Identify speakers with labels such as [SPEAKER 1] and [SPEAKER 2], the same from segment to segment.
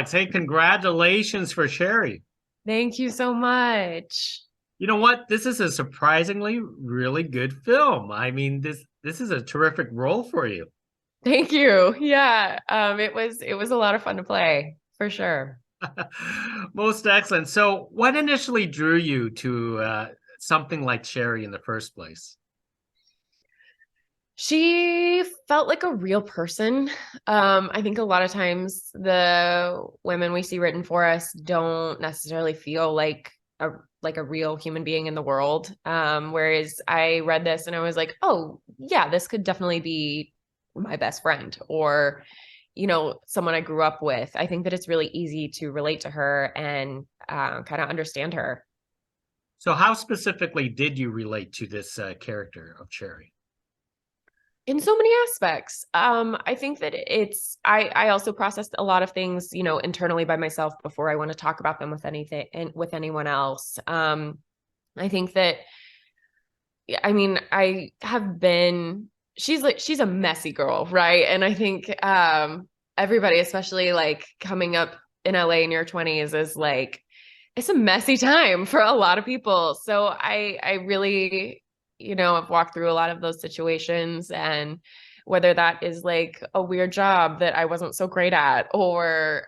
[SPEAKER 1] Alex. Hey, congratulations for Sherry.
[SPEAKER 2] Thank you so much.
[SPEAKER 1] You know what? This is a surprisingly really good film. I mean, this is a terrific role for you.
[SPEAKER 2] Thank you. Yeah. It was a lot of fun to play for sure.
[SPEAKER 1] Most excellent. So, what initially drew you to something like Sherry in the first place?
[SPEAKER 2] She felt like a real person. I think a lot of times the women we see written for us don't necessarily feel like a real human being in the world. Whereas I read this and I was like, oh yeah, this could definitely be my best friend or someone I grew up with. I think that it's really easy to relate to her and kind of understand her.
[SPEAKER 1] So, how specifically did you relate to this character of Sherry?
[SPEAKER 2] In so many aspects. I think that I also processed a lot of things, internally by myself before I want to talk about them with anything and with anyone else. I think that, yeah, I mean, I have been, she's a messy girl, right? And I think, everybody, especially like coming up in LA in your 20s is like, it's a messy time for a lot of people. So I really, I've walked through a lot of those situations, and whether that is like a weird job that I wasn't so great at or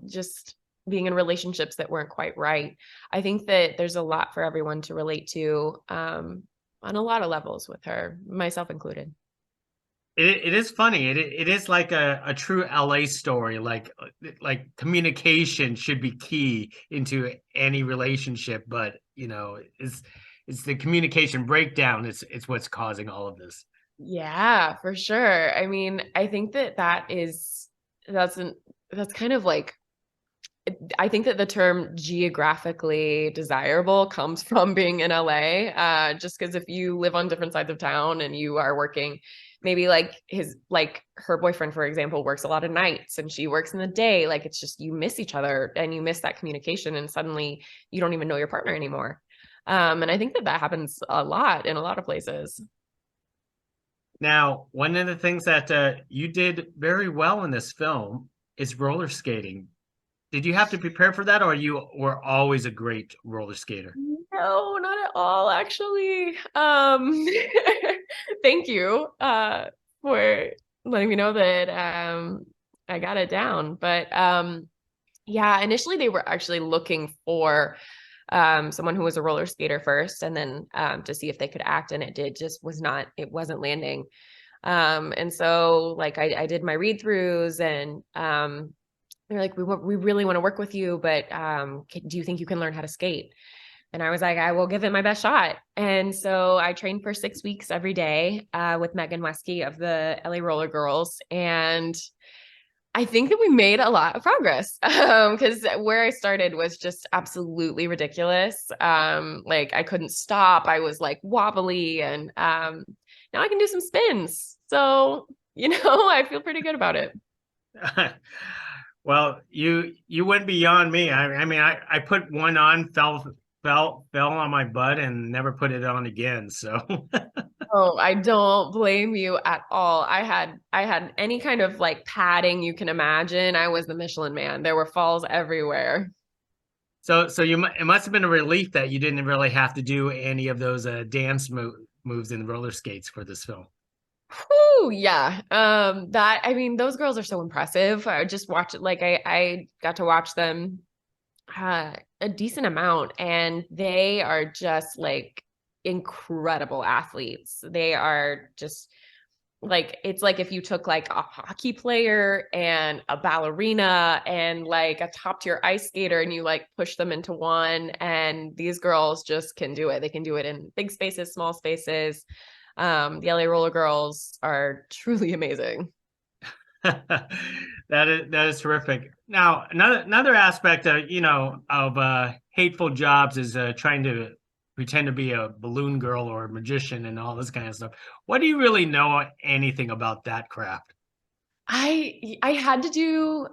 [SPEAKER 2] just being in relationships that weren't quite right. I think that there's a lot for everyone to relate to on a lot of levels with her, myself included.
[SPEAKER 1] It is funny. It is like a true LA story. Like communication should be key into any relationship, but it's the communication breakdown. It's what's causing all of this.
[SPEAKER 2] Yeah, for sure. I mean, I think that that's an that's kind of like, I think that the term geographically desirable comes from being in LA. Just because if you live on different sides of town and you are working, maybe like her boyfriend, for example, works a lot of nights and she works in the day, like it's just you miss each other and you miss that communication, and suddenly you don't even know your partner anymore. And I think that that happens a lot in a lot of places.
[SPEAKER 1] Now, one of the things that you did very well in this film is roller skating. Did you have to prepare for that, or you were always a great roller skater?
[SPEAKER 2] No, not at all, actually. Thank you for letting me know that I got it down. But yeah, initially they were actually looking for someone who was a roller skater first, and then to see if they could act, and it wasn't landing. And so like I did my read throughs, and they're like, we really want to work with you, but do you think you can learn how to skate? And I was like, I will give it my best shot. And so I trained for 6 weeks every day with Megan Wesky of the LA Roller Girls. And I think that we made a lot of progress because where I started was just absolutely ridiculous. Like I couldn't stop. I was like wobbly, and now I can do some spins. So, I feel pretty good about it.
[SPEAKER 1] Well, you went beyond me. I mean, I put one on, fell on my butt, and never put it on again. So,
[SPEAKER 2] Oh, I don't blame you at all. I had any kind of like padding you can imagine. I was the Michelin man. There were falls everywhere.
[SPEAKER 1] it must have been a relief that you didn't really have to do any of those moves in roller skates for this film.
[SPEAKER 2] Whew, yeah. That I mean, those girls are so impressive. I just watched it, like I got to watch them a decent amount, and they are just like incredible athletes. They are just like, it's like if you took like a hockey player and a ballerina and like a top tier ice skater and you like push them into one, and these girls just can do it. They can do it in big spaces, small spaces. The LA Roller Girls are truly amazing.
[SPEAKER 1] That is terrific. Now, another aspect of hateful jobs is trying to pretend to be a balloon girl or a magician and all this kind of stuff. What do you really know anything about that craft?
[SPEAKER 2] I had to do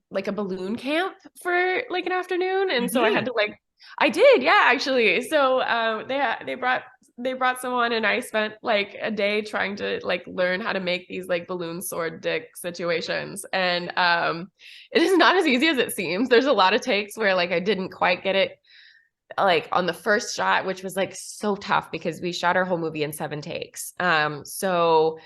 [SPEAKER 2] like a balloon camp for like an afternoon,
[SPEAKER 1] You
[SPEAKER 2] and so I had
[SPEAKER 1] did.
[SPEAKER 2] to like, I did, yeah, actually. So they brought they brought someone and I spent like a day trying to like learn how to make these like balloon sword dick situations. And it is not as easy as it seems. There's a lot of takes where like I didn't quite get it like on the first shot, which was like so tough because we shot our whole movie in 7 takes. So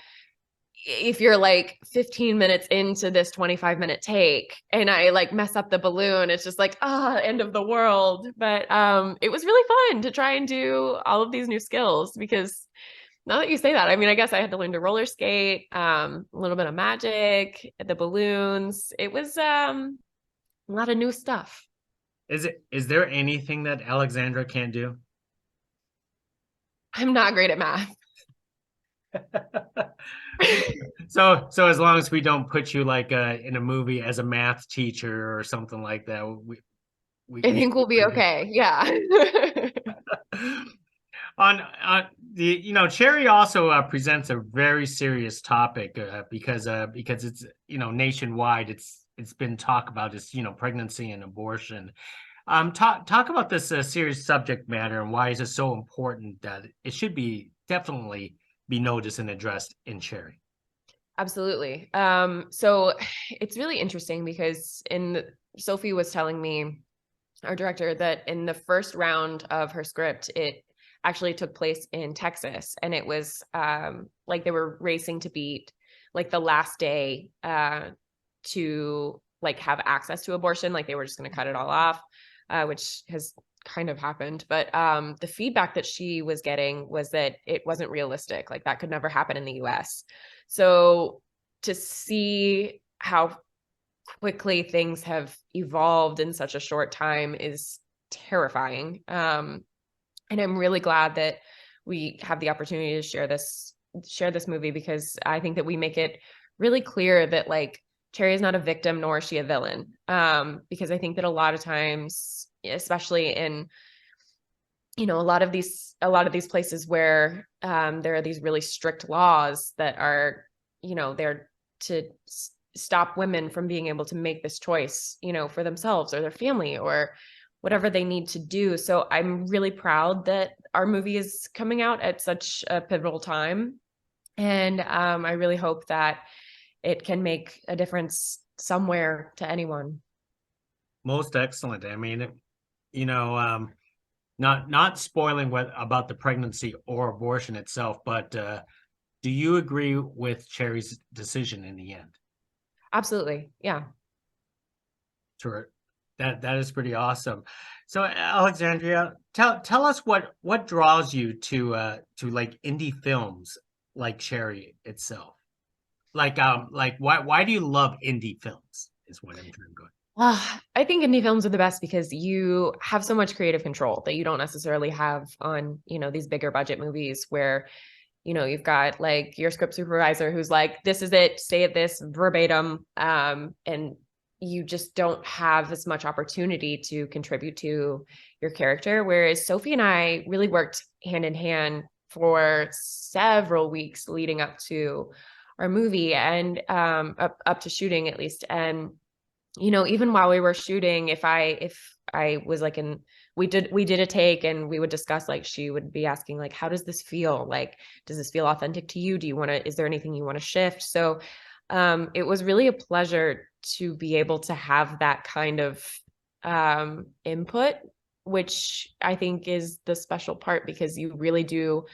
[SPEAKER 2] if you're like 15 minutes into this 25-minute take and I like mess up the balloon, it's just like, end of the world. But it was really fun to try and do all of these new skills because now that you say that, I mean, I guess I had to learn to roller skate, a little bit of magic, the balloons. It was a lot of new stuff.
[SPEAKER 1] Is there anything that Alexandra can't do?
[SPEAKER 2] I'm not great at math.
[SPEAKER 1] So as long as we don't put you like in a movie as a math teacher or something like that,
[SPEAKER 2] I think we'll be okay. Yeah.
[SPEAKER 1] On the Cherry also presents a very serious topic because it's nationwide it's been talked about is pregnancy and abortion. Talk about this serious subject matter and why is it so important that it should be definitely be noticed and addressed in Cherry.
[SPEAKER 2] Absolutely. So it's really interesting because Sophie was telling me, our director, that in the first round of her script, it actually took place in Texas, and it was like they were racing to beat like the last day to like have access to abortion. Like they were just going to cut it all off, which has kind of happened. But the feedback that she was getting was that it wasn't realistic. Like that could never happen in the US. So to see how quickly things have evolved in such a short time is terrifying. And I'm really glad that we have the opportunity to share this movie because I think that we make it really clear that like Cherry is not a victim nor is she a villain. Because I think that a lot of times, especially in a lot of these places where there are these really strict laws that are there to stop women from being able to make this choice for themselves or their family or whatever they need to do. So I'm really proud that our movie is coming out at such a pivotal time, and I really hope that it can make a difference somewhere to anyone.
[SPEAKER 1] Most excellent. I mean, not spoiling about the pregnancy or abortion itself, but do you agree with Cherry's decision in the end?
[SPEAKER 2] Absolutely. Yeah.
[SPEAKER 1] Sure. That is pretty awesome. So Alexandria, tell us what draws you to like indie films like Cherry itself. Like why do you love indie films is what I'm trying to go.
[SPEAKER 2] I think indie films are the best because you have so much creative control that you don't necessarily have on, these bigger budget movies where, you've got like your script supervisor who's like, this is it, say this verbatim. And you just don't have as much opportunity to contribute to your character. Whereas Sophie and I really worked hand in hand for several weeks leading up to our movie and up to shooting at least. And even while we were shooting, if I was like we did a take and we would discuss, like she would be asking like, how does this feel? Like, does this feel authentic to you? Is there anything you want to shift? So it was really a pleasure to be able to have that kind of input, which I think is the special part because you really do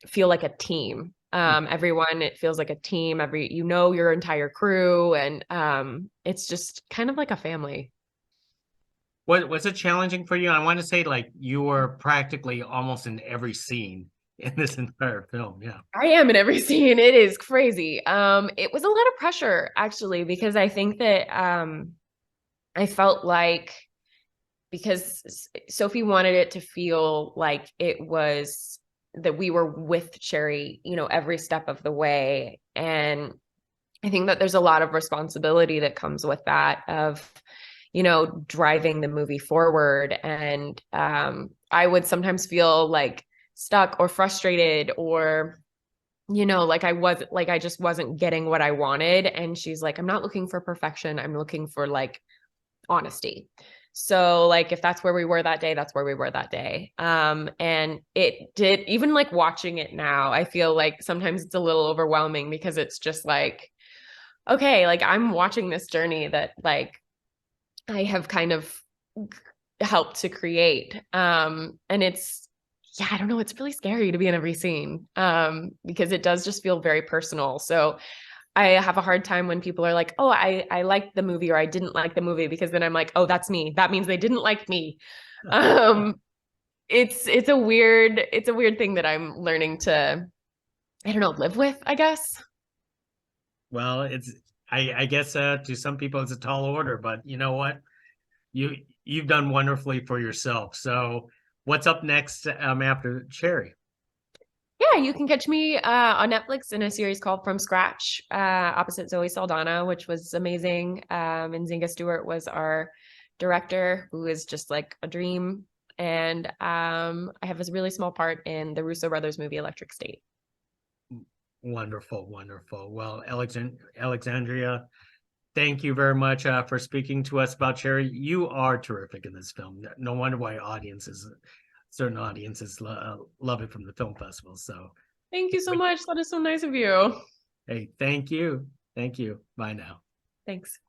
[SPEAKER 2] feel like a team. Everyone, it feels like a team, your entire crew, and it's just kind of like a family.
[SPEAKER 1] Was it challenging for you? I want to say like you were practically almost in every scene in this entire film. Yeah.
[SPEAKER 2] I am in every scene. It is crazy. It was a lot of pressure actually, because I think that I felt like because Sophie wanted it to feel like it was that we were with Cherry, every step of the way. And I think that there's a lot of responsibility that comes with that of, driving the movie forward. And I would sometimes feel like stuck or frustrated or, like I just wasn't getting what I wanted. And she's like, I'm not looking for perfection. I'm looking for like honesty. So like if that's where we were that day, that's where we were that day. And it did, even like watching it now, I feel like sometimes it's a little overwhelming because it's just like, okay, like I'm watching this journey that like I have kind of helped to create. And it's, yeah, I don't know, it's really scary to be in every scene because it does just feel very personal. So I have a hard time when people are like, oh, I liked the movie or I didn't like the movie, because then I'm like, oh, that's me. That means they didn't like me. Um, it's a weird thing that I'm learning to, I don't know, live with, I guess.
[SPEAKER 1] Well, I guess to some people it's a tall order, but you know what? You you've done wonderfully for yourself. So what's up next after Cherry?
[SPEAKER 2] Yeah, you can catch me on Netflix in a series called From Scratch, opposite Zoe Saldana, which was amazing. And Zinga Stewart was our director, who is just like a dream. And I have a really small part in the Russo brothers movie Electric State.
[SPEAKER 1] Wonderful, wonderful. Well, Alexandria, thank you very much for speaking to us about Cherry. You are terrific in this film. No wonder why certain audiences love it from the film festival. So,
[SPEAKER 2] Thank you so much. That is so nice of you.
[SPEAKER 1] hey, thank you. Thank you. Bye now.
[SPEAKER 2] Thanks.